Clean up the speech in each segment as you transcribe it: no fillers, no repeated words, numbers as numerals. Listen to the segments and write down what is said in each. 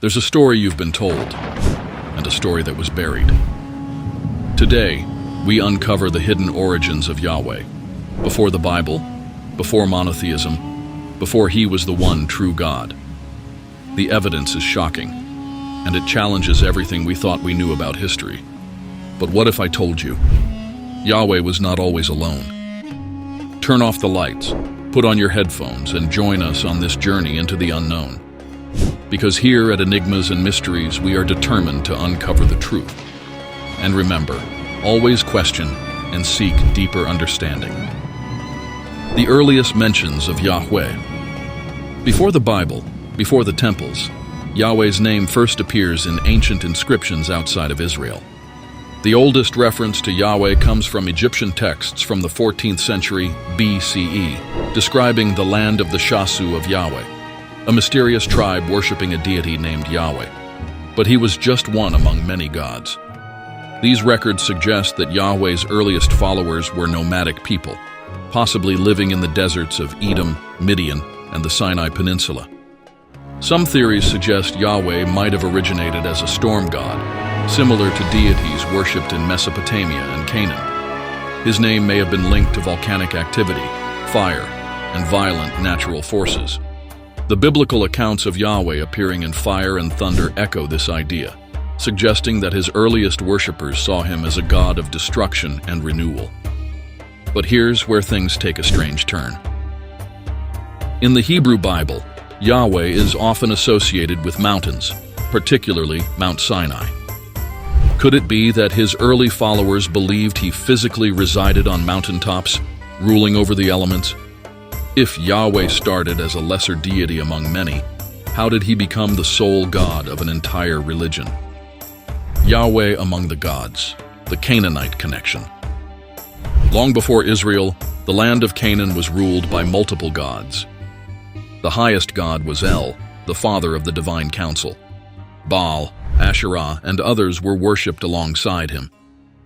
There's a story you've been told, and a story that was buried. Today, we uncover the hidden origins of Yahweh. Before the Bible, before monotheism, before He was the one true God. The evidence is shocking, and it challenges everything we thought we knew about history. But what if I told you? Yahweh was not always alone. Turn off the lights, put on your headphones, and join us on this journey into the unknown. Because here at Enigmas and Mysteries, we are determined to uncover the truth. And remember, always question and seek deeper understanding. The earliest mentions of Yahweh. Before the Bible, before the temples, Yahweh's name first appears in ancient inscriptions outside of Israel. The oldest reference to Yahweh comes from Egyptian texts from the 14th century BCE, describing the land of the Shasu of Yahweh, a mysterious tribe worshipping a deity named Yahweh. But he was just one among many gods. These records suggest that Yahweh's earliest followers were nomadic people, possibly living in the deserts of Edom, Midian, and the Sinai Peninsula. Some theories suggest Yahweh might have originated as a storm god, similar to deities worshipped in Mesopotamia and Canaan. His name may have been linked to volcanic activity, fire, and violent natural forces. The biblical accounts of Yahweh appearing in fire and thunder echo this idea, suggesting that his earliest worshippers saw him as a god of destruction and renewal. But here's where things take a strange turn. In the Hebrew Bible, Yahweh is often associated with mountains, particularly Mount Sinai. Could it be that his early followers believed he physically resided on mountaintops, ruling over the elements? If Yahweh started as a lesser deity among many, how did he become the sole god of an entire religion? Yahweh among the gods, the Canaanite connection. Long before Israel, the land of Canaan was ruled by multiple gods. The highest god was El, the father of the divine council. Baal, Asherah, and others were worshipped alongside him.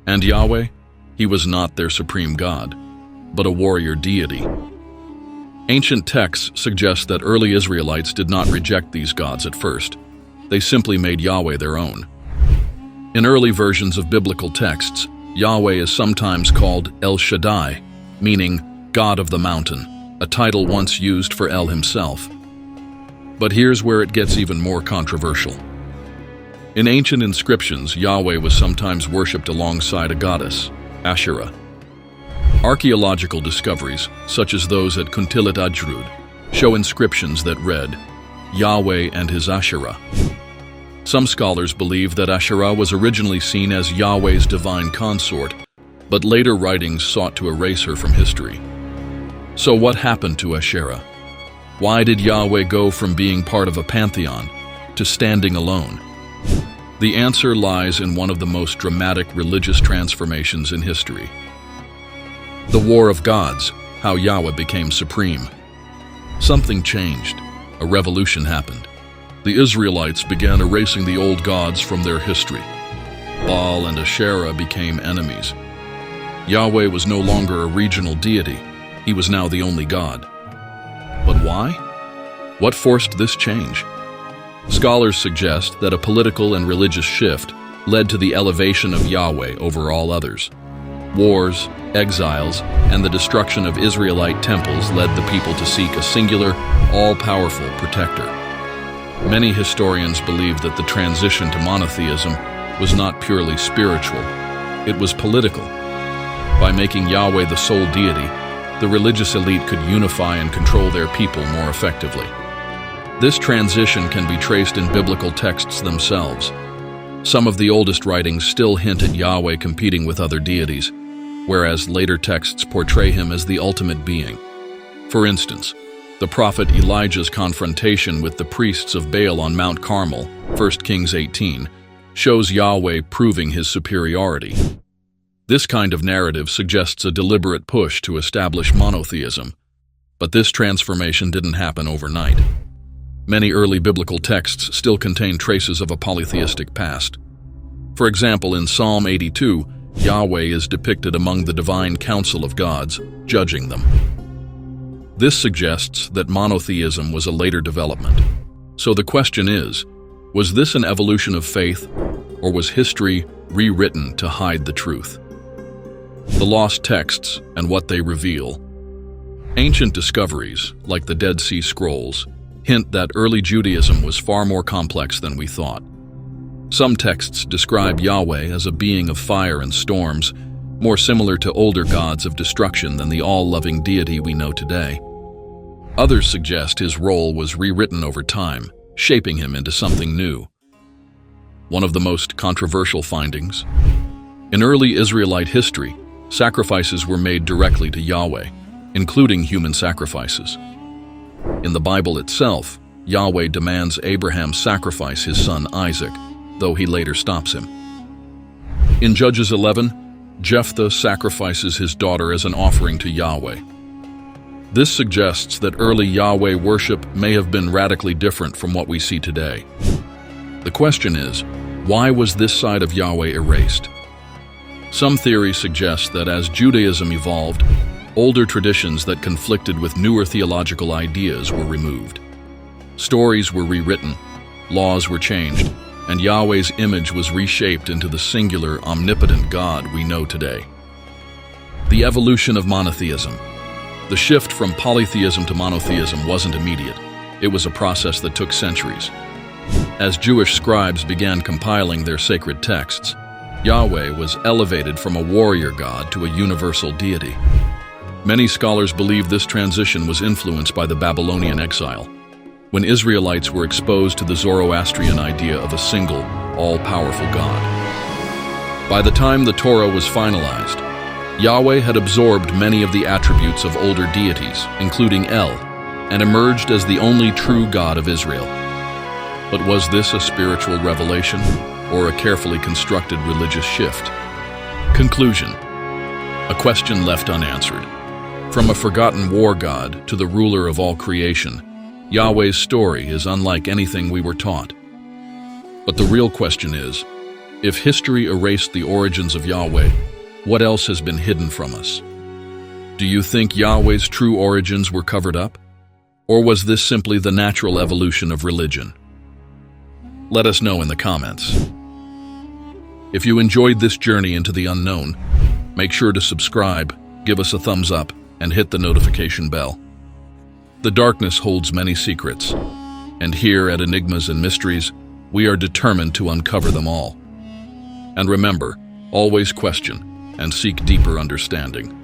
And Yahweh? He was not their supreme god, but a warrior deity. Ancient texts suggest that early Israelites did not reject these gods at first. They simply made Yahweh their own. In early versions of biblical texts, Yahweh is sometimes called El Shaddai, meaning God of the Mountain, a title once used for El himself. But here's where it gets even more controversial. In ancient inscriptions, Yahweh was sometimes worshipped alongside a goddess, Asherah. Archaeological discoveries, such as those at Kuntilat Ajrud, show inscriptions that read, Yahweh and his Asherah. Some scholars believe that Asherah was originally seen as Yahweh's divine consort, but later writings sought to erase her from history. So what happened to Asherah? Why did Yahweh go from being part of a pantheon to standing alone? The answer lies in one of the most dramatic religious transformations in history. The War of Gods, how Yahweh became supreme. Something changed. A revolution happened. The Israelites began erasing the old gods from their history. Baal and Asherah became enemies. Yahweh was no longer a regional deity. He was now the only God. But why? What forced this change? Scholars suggest that a political and religious shift led to the elevation of Yahweh over all others. Wars, exiles, and the destruction of Israelite temples led the people to seek a singular, all-powerful protector. Many historians believe that the transition to monotheism was not purely spiritual, it was political. By making Yahweh the sole deity, the religious elite could unify and control their people more effectively. This transition can be traced in biblical texts themselves. Some of the oldest writings still hint at Yahweh competing with other deities, whereas later texts portray him as the ultimate being. For instance, the prophet Elijah's confrontation with the priests of Baal on Mount Carmel, 1 Kings 18, shows Yahweh proving his superiority. This kind of narrative suggests a deliberate push to establish monotheism, but this transformation didn't happen overnight. Many early biblical texts still contain traces of a polytheistic past. For example, in Psalm 82, Yahweh is depicted among the divine council of gods, judging them. This suggests that monotheism was a later development. So the question is, Was this an evolution of faith, or was history rewritten to hide the truth? The lost texts and what they reveal. Ancient discoveries, like the Dead Sea Scrolls, hint that early Judaism was far more complex than we thought. Some texts describe Yahweh as a being of fire and storms, more similar to older gods of destruction than the all-loving deity we know today. Others suggest his role was rewritten over time, shaping him into something new. One of the most controversial findings: in early Israelite history, sacrifices were made directly to Yahweh, including human sacrifices. In the Bible itself, Yahweh demands Abraham sacrifice his son Isaac, though he later stops him. In Judges 11, Jephthah sacrifices his daughter as an offering to Yahweh. This suggests that early Yahweh worship may have been radically different from what we see today. The question is, why was this side of Yahweh erased? Some theories suggest that as Judaism evolved, older traditions that conflicted with newer theological ideas were removed. Stories were rewritten, laws were changed, and Yahweh's image was reshaped into the singular, omnipotent God we know today. The evolution of monotheism. The shift from polytheism to monotheism wasn't immediate. It was a process that took centuries. As Jewish scribes began compiling their sacred texts, Yahweh was elevated from a warrior god to a universal deity. Many scholars believe this transition was influenced by the Babylonian exile, when Israelites were exposed to the Zoroastrian idea of a single, all-powerful God. By the time the Torah was finalized, Yahweh had absorbed many of the attributes of older deities, including El, and emerged as the only true God of Israel. But was this a spiritual revelation, or a carefully constructed religious shift? Conclusion: a question left unanswered. From a forgotten war god to the ruler of all creation, Yahweh's story is unlike anything we were taught. But the real question is, if history erased the origins of Yahweh, what else has been hidden from us? Do you think Yahweh's true origins were covered up? Or was this simply the natural evolution of religion? Let us know in the comments. If you enjoyed this journey into the unknown, make sure to subscribe, give us a thumbs up, and hit the notification bell. The darkness holds many secrets, and here at Enigmas and Mysteries, we are determined to uncover them all. And remember, always question and seek deeper understanding.